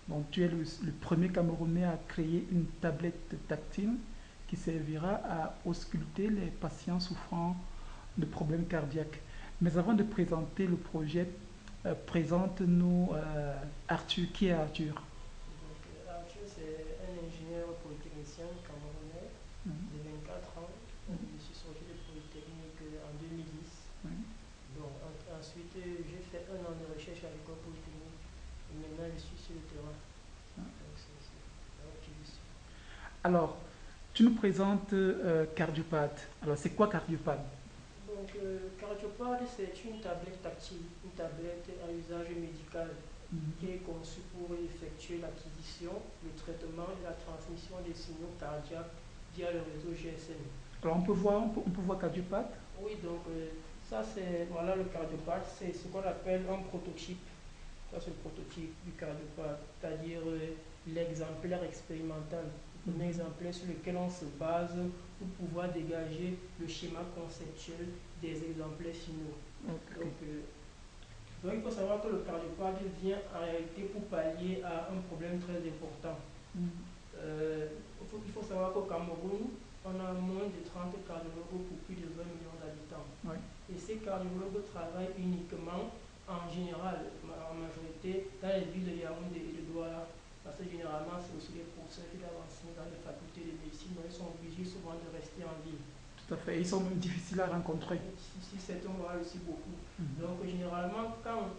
Donc, tu es le premier Camerounais à créer une tablette tactile qui servira à ausculter les patients souffrant de problèmes cardiaques. Mais avant de présenter le projet, présente-nous Arthur. Qui est Arthur? Donc, Arthur, c'est un ingénieur polytechnicien camerounais Mhm. de 24 ans. Je suis sorti de Polytechnique en 2010. Mhm. Donc, ensuite, j'ai fait un an de recherche à l'école polytechnique et maintenant je suis sur le terrain. Donc, c'est là que je suis. Alors, tu nous présentes Cardiopad. Alors, c'est quoi Cardiopad? Donc, Cardiopad, c'est une tablette tactile, une tablette à usage médical qui Mhm. est conçue pour effectuer l'acquisition, le traitement et la transmission des signaux cardiaques via le réseau GSM. Alors, on peut voir Cardiopad. Oui, donc ça c'est voilà le cardiopathe, c'est ce qu'on appelle un prototype. Ça c'est le prototype du cardiopathe, c'est-à-dire l'exemplaire expérimental, le premier Mhm. exemplaire sur lequel on se base pour pouvoir dégager le schéma conceptuel des exemplaires finaux. Ok, ok. Donc, donc il faut savoir que le cardiopathe vient en réalité pour pallier à un problème très important. Mhm. Il faut savoir qu'au Cameroun, on a moins de 30 cardiologues pour plus de 20 millions d'habitants. Ouais. Et ces cardiologues travaillent uniquement, en général, en majorité, dans les villes de Yaoundé et de Douala. Parce que généralement, c'est aussi les professeurs qui doivent enseigner dans les facultés de médecine, donc ils sont obligés souvent de rester en ville. Tout à fait. Ils sont même difficiles à rencontrer. Si certains voient aussi beaucoup. Mhm. Donc, généralement, quand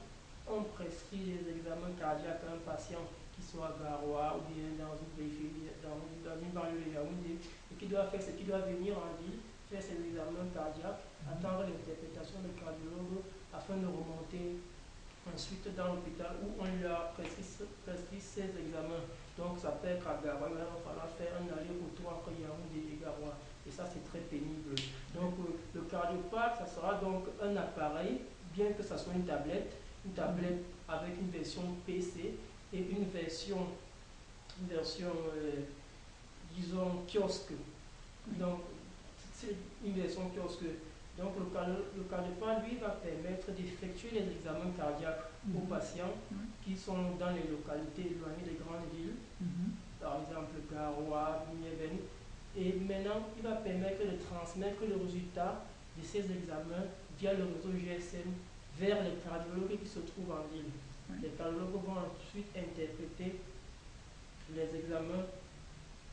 on prescrit les examens cardiaques à un patient qui soit garois ou bien dans une périphérie, dans une banlieue de Yaoundé, et qui doit faire ce qui doit venir en ville, faire ses examens cardiaques, Mhm. attendre l'interprétation du cardiologue afin de remonter ensuite dans l'hôpital où on lui a prescrit ses examens. Donc ça peut être à Garoua, il va falloir faire un aller-retour entre Yaoundé et Garoua. Et ça, c'est très pénible. Donc le cardiopathe, ça sera donc un appareil, bien que ça soit une Mhm. tablette avec une version PC et une version disons, kiosque. Oui. Donc, c'est une version kiosque. Donc, le cardiopathe, lui, va permettre d'effectuer les examens cardiaques aux Mhm. patients Oui. qui sont dans les localités éloignées des grandes villes, Mhm. par exemple Garoua, Mieben. Et maintenant, il va permettre de transmettre le résultat de ces examens via le réseau GSM vers les cardiologues qui se trouvent en ville. Oui. Les cardiologues vont ensuite interpréter les examens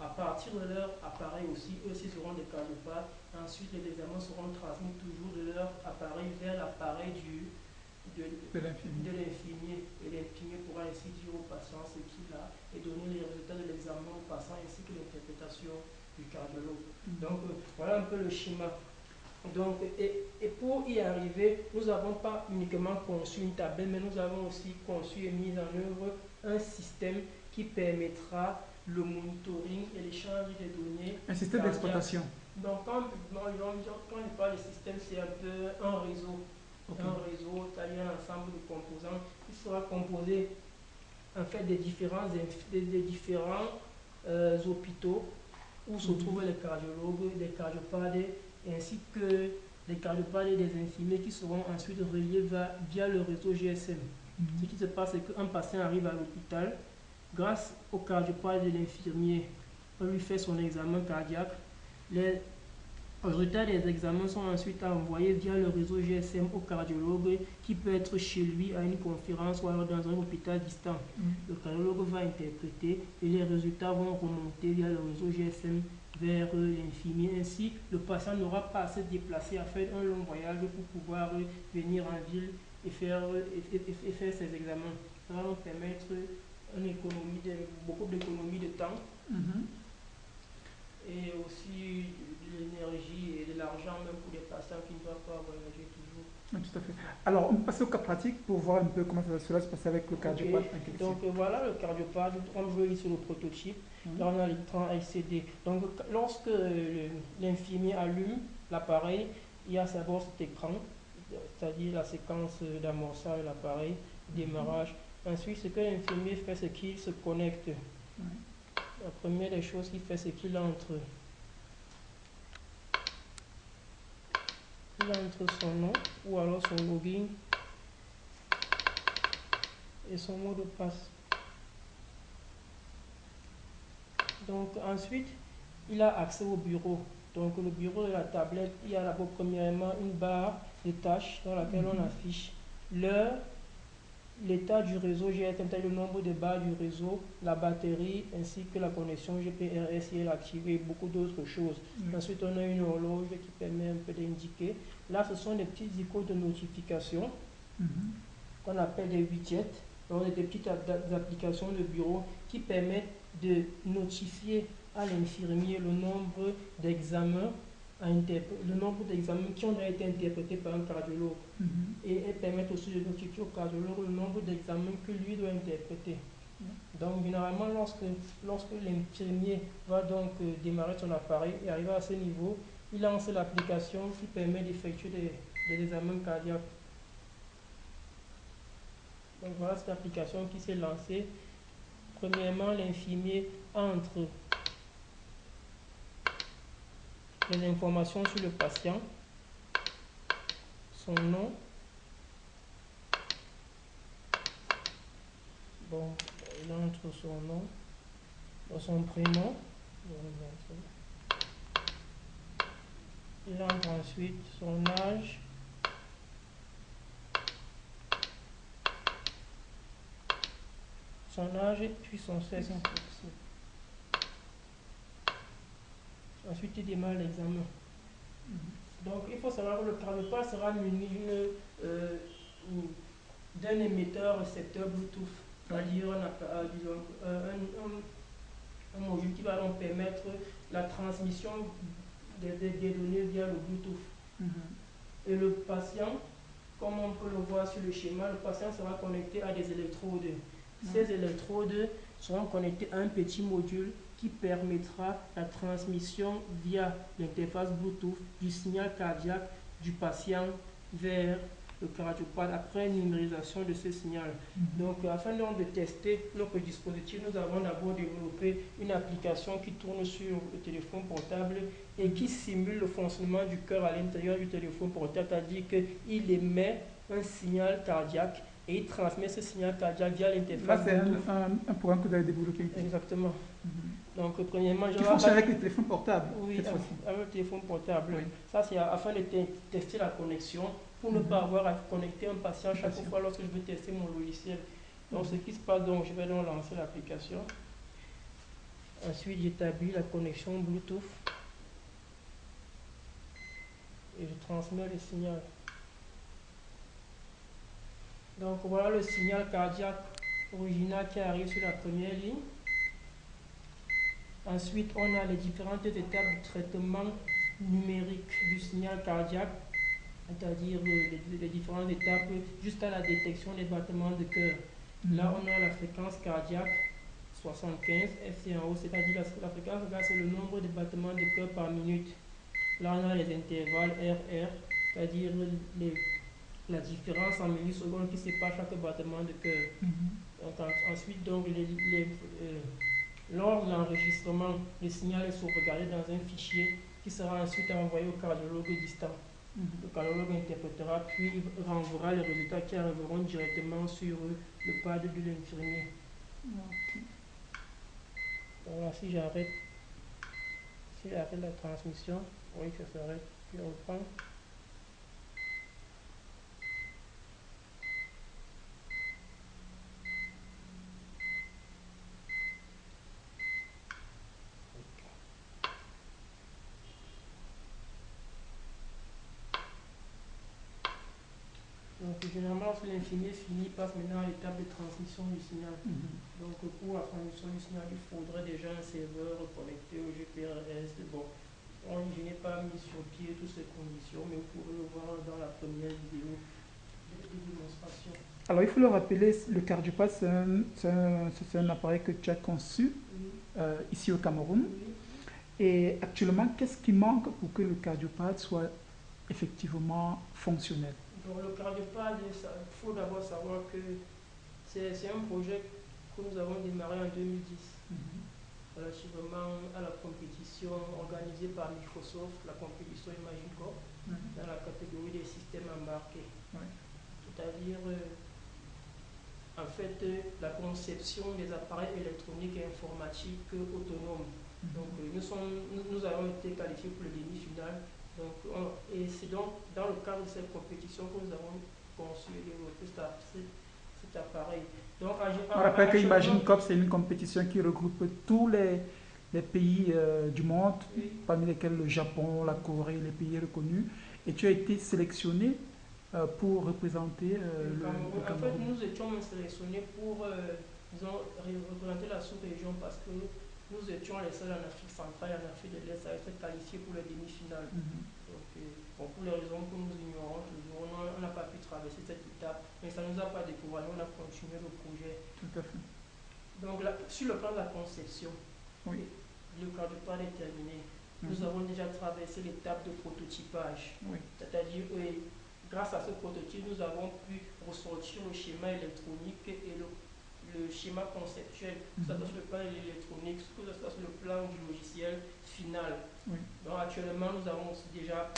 à partir de leur appareil aussi. Eux aussi seront des cardiopathes. Ensuite, les examens seront transmis toujours de leur appareil vers l'appareil de, De l'infini. de l'infirmier. Et l'infirmier pourra ainsi dire au patient ce qu'il a et donner les résultats de l'examen au patient ainsi que l'interprétation du cardiologue. Mhm. Donc, voilà un peu le schéma. Donc, et pour y arriver, nous n'avons pas uniquement conçu une tablette, mais nous avons aussi conçu et mis en œuvre un système qui permettra le monitoring et l'échange des données Un système cardiaques. d'exploitation. Donc, quand je parle de système, c'est un peu un réseau. Ok. C'est-à-dire un ensemble de composants qui sera composé en fait des différents hôpitaux où se Mhm. trouvent les cardiologues, les cardiopades, ainsi que les cardiopades et les infirmiers qui seront ensuite reliés via le réseau GSM. Ce Mhm. qui se passe, c'est qu'un patient arrive à l'hôpital, grâce au cardiopade et l'infirmier, on lui fait son examen cardiaque. Les résultats des examens sont ensuite envoyés via le réseau GSM au cardiologue qui peut être chez lui à une conférence ou alors dans un hôpital distant. Oui. Le cardiologue va interpréter et les résultats vont remonter via le réseau GSM vers l'infirmier. Ainsi, le patient n'aura pas à se déplacer, à faire un long voyage pour pouvoir venir en ville et faire ses examens. Ça va nous permettre beaucoup d'économies de temps Mhm. et aussi de l'énergie et de l'argent même pour les patients qui ne doivent pas voyager toujours. Oui, tout à fait. Alors, on passe au cas pratique pour voir un peu comment cela se passe avec le Ok, cardiopathe en question. donc voilà le cardiopathe, comme je l'ai sur le prototype. Oui. Là, on a l'écran LCD. Donc, lorsque l'infirmier allume l'appareil, il y a d'abord cet écran, c'est-à-dire la séquence d'amorçage de l'appareil, Mhm. démarrage. Ensuite, ce que l'infirmier fait, c'est qu'il se connecte. Oui. La première des choses qu'il fait, c'est qu'il entre son nom ou alors son login et son mot de passe. Donc ensuite, il a accès au bureau. Donc le bureau de la tablette, il y a d'abord premièrement une barre de tâches dans laquelle on affiche l'heure, l'état du réseau GSM, le nombre de barres du réseau, la batterie ainsi que la connexion GPRS si elle est activée et beaucoup d'autres choses. Ensuite, on a une horloge qui permet un peu d'indiquer. Là, ce sont des petites icônes de notification qu'on appelle des widgets. Donc, des petites applications de bureau qui permettent de notifier à l'infirmier le nombre d'examens qui ont déjà été interprétés par un cardiologue. Et elles permettent aussi de notifier au cardiologue le nombre d'examens que lui doit interpréter. Donc, généralement, lorsque l'infirmier va donc démarrer son appareil et arriver à ce niveau, il lance l'application qui permet d'effectuer des examens cardiaques. Donc, voilà cette application qui s'est lancée. Premièrement, l'infirmier entre les informations sur le patient, son nom, bon, il entre son nom, son prénom, il entre ensuite son âge, puis son sexe. Ensuite, il démarre l'examen. Donc, il faut savoir que le cardiopathe sera muni d'un émetteur récepteur Bluetooth, c'est-à-dire un module qui va donc permettre la transmission des données via le Bluetooth. Et le patient, comme on peut le voir sur le schéma, le patient sera connecté à des électrodes. Ces électrodes seront connectées à un petit module qui permettra la transmission via l'interface Bluetooth du signal cardiaque du patient vers le cardiopathe après une numérisation de ce signal. Donc, afin donc de tester notre dispositif, nous avons d'abord développé une application qui tourne sur le téléphone portable et qui simule le fonctionnement du cœur à l'intérieur du téléphone portable, c'est-à-dire qu'il émet un signal cardiaque et il transmet ce signal cardiaque via l'interface. Là, c'est un programme que vous avez développé. Exactement. Donc, premièrement, qui fonctionne avec le téléphone portable. Oui, avec le téléphone portable. Oui. Ça, c'est afin de tester la connexion pour ne pas avoir à connecter un patient chaque fois lorsque je veux tester mon logiciel. Donc, ce qui se passe, donc, je vais donc lancer l'application. Ensuite, j'établis la connexion Bluetooth et je transmets le signal. Donc, voilà le signal cardiaque original qui arrive sur la première ligne. Ensuite, on a les différentes étapes du traitement numérique du signal cardiaque, c'est-à-dire les différentes étapes jusqu'à la détection des battements de cœur. Là, on a la fréquence cardiaque 75, FC en haut, c'est-à-dire la fréquence cardiaque, c'est le nombre de battements de cœur par minute. Là, on a les intervalles RR, c'est-à-dire la différence en millisecondes qui sépare chaque battement de cœur. Donc, ensuite, donc, lors de l'enregistrement, le signal est sauvegardé dans un fichier qui sera ensuite envoyé au cardiologue distant. Le cardiologue interprétera, puis il renverra les résultats qui arriveront directement sur le pad de l'infirmier. Voilà, si j'arrête la transmission, oui, ça s'arrête, puis on reprend. Donc, généralement, lorsque l'infirmier finit, passe maintenant à l'étape de transmission du signal. Donc, pour la transmission du signal, il faudrait déjà un serveur connecté au GPRS. Bon, je n'ai pas mis sur pied toutes ces conditions, mais vous pouvez le voir dans la première vidéo de démonstration. Alors, il faut le rappeler, le cardiopathe, c'est un appareil que tu as conçu ici au Cameroun. Et actuellement, qu'est-ce qui manque pour que le cardiopathe soit effectivement fonctionnel? Donc, le cardiopathe, il faut d'abord savoir que c'est un projet que nous avons démarré en 2010, relativement à la compétition organisée par Microsoft, la compétition Imagine Corp, dans la catégorie des systèmes embarqués. C'est-à-dire, en fait la conception des appareils électroniques et informatiques autonomes. Donc nous avons été qualifiés pour le demi-finale. Donc, et c'est donc dans le cadre de cette compétition que nous avons conçu et développé cet appareil. Donc, On rappelle que actuellement, Imagine Cup, c'est une compétition qui regroupe tous les pays du monde, oui, parmi lesquels le Japon, la Corée, les pays reconnus. Et tu as été sélectionné pour représenter le le Cameroun, en fait, Cameroun. nous étions sélectionnés pour, disons, représenter la sous-région parce que nous étions les seuls en Afrique centrale et en Afrique de l'Est à être qualifiés pour les demi-finales. Mhm. Donc, bon, pour les raisons que nous ignorons toujours, on n'a pas pu traverser cette étape, mais ça ne nous a pas découragé, on a continué le projet. Tout à fait. Donc, là, sur le plan de la conception, Oui. le protocole est terminé. Nous Mhm. avons déjà traversé l'étape de prototypage, Oui. c'est-à-dire que grâce à ce prototype, nous avons pu ressortir le schéma électronique et le schéma conceptuel, que ce soit sur le plan électronique, que ce soit sur le plan du logiciel final. Oui. Donc actuellement, nous avons aussi déjà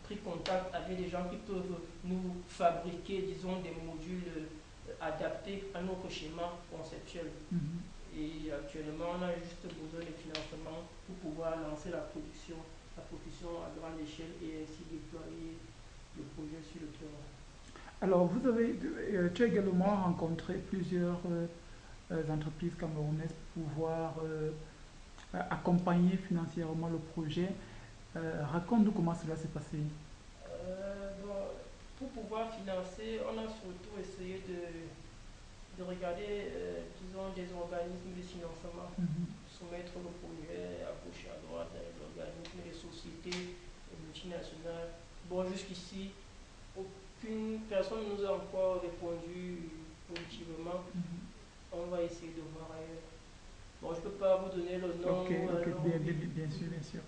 pris contact avec des gens qui peuvent nous fabriquer, disons, des modules adaptés à notre schéma conceptuel. Mhm. Et actuellement, on a juste besoin de financement pour pouvoir lancer la production à grande échelle et ainsi déployer le projet sur le terrain. Alors, tu as également rencontré plusieurs entreprises camerounaises pour pouvoir accompagner financièrement le projet. Raconte-nous comment cela s'est passé. Bon, pour pouvoir financer, on a surtout essayé de regarder, disons, des organismes de financement, Mhm. soumettre le projet à gauche et à droite, des organismes, des sociétés multinationales. Bon, jusqu'ici, aucune personne ne nous a encore répondu positivement. Mhm. On va essayer de voir ailleurs. Bon, je ne peux pas vous donner le nom, Ok, ok, bien, bien, oui. bien sûr, bien sûr.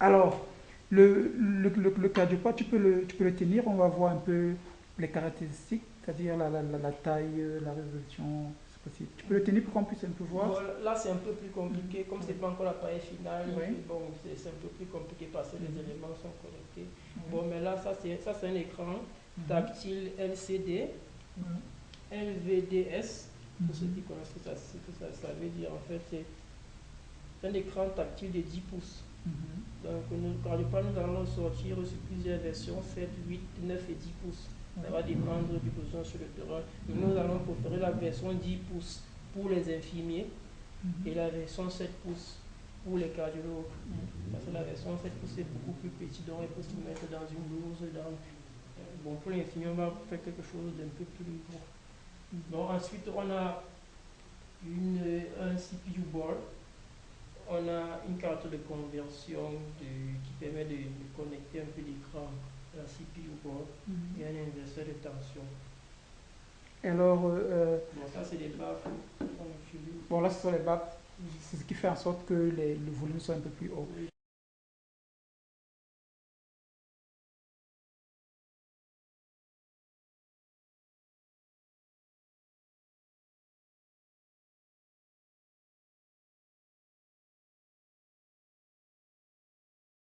Alors, le cardio-pas, tu peux le tenir, on va voir un peu les caractéristiques, c'est-à-dire la taille, la résolution, c'est possible. Tu peux le tenir pour qu'on puisse un peu voir. Bon, là, c'est un peu plus compliqué, comme Oui. c'est pas encore l'appareil final, Oui. bon, c'est un peu plus compliqué parce que les Mhm. éléments sont connectés. Oui. Bon, mais là, ça c'est un écran Mhm. tactile LCD, Mhm. LVDS, pour ceux Mhm. qui connaissent ce que ça veut dire. En fait, c'est un écran tactile de 10 pouces. Mhm. Donc, quand je parle, nous allons sortir sur plusieurs versions, 7, 8, 9 et 10 pouces. Oui. Ça va dépendre du besoin sur le terrain. Mais nous allons préférer la version 10 pouces pour les infirmiers et Mhm. la version 7 pouces pour les cardiologues. Oui. Parce que la version 7 pouces est beaucoup plus petite, donc elle peut se mettre dans une blouse. Bon, pour l'infirmier, on va faire quelque chose d'un peu plus gros. Bon, ensuite, on a un CPU board. On a une carte de conversion qui permet de connecter un peu d'écran à la CPU board Mhm. et un inverseur de tension. Et alors, Bon, ça, c'est des baffes qu'on utilise. bon là, ce sont les baps, c'est ce qui fait en sorte que le volume soit un peu plus haut. Oui.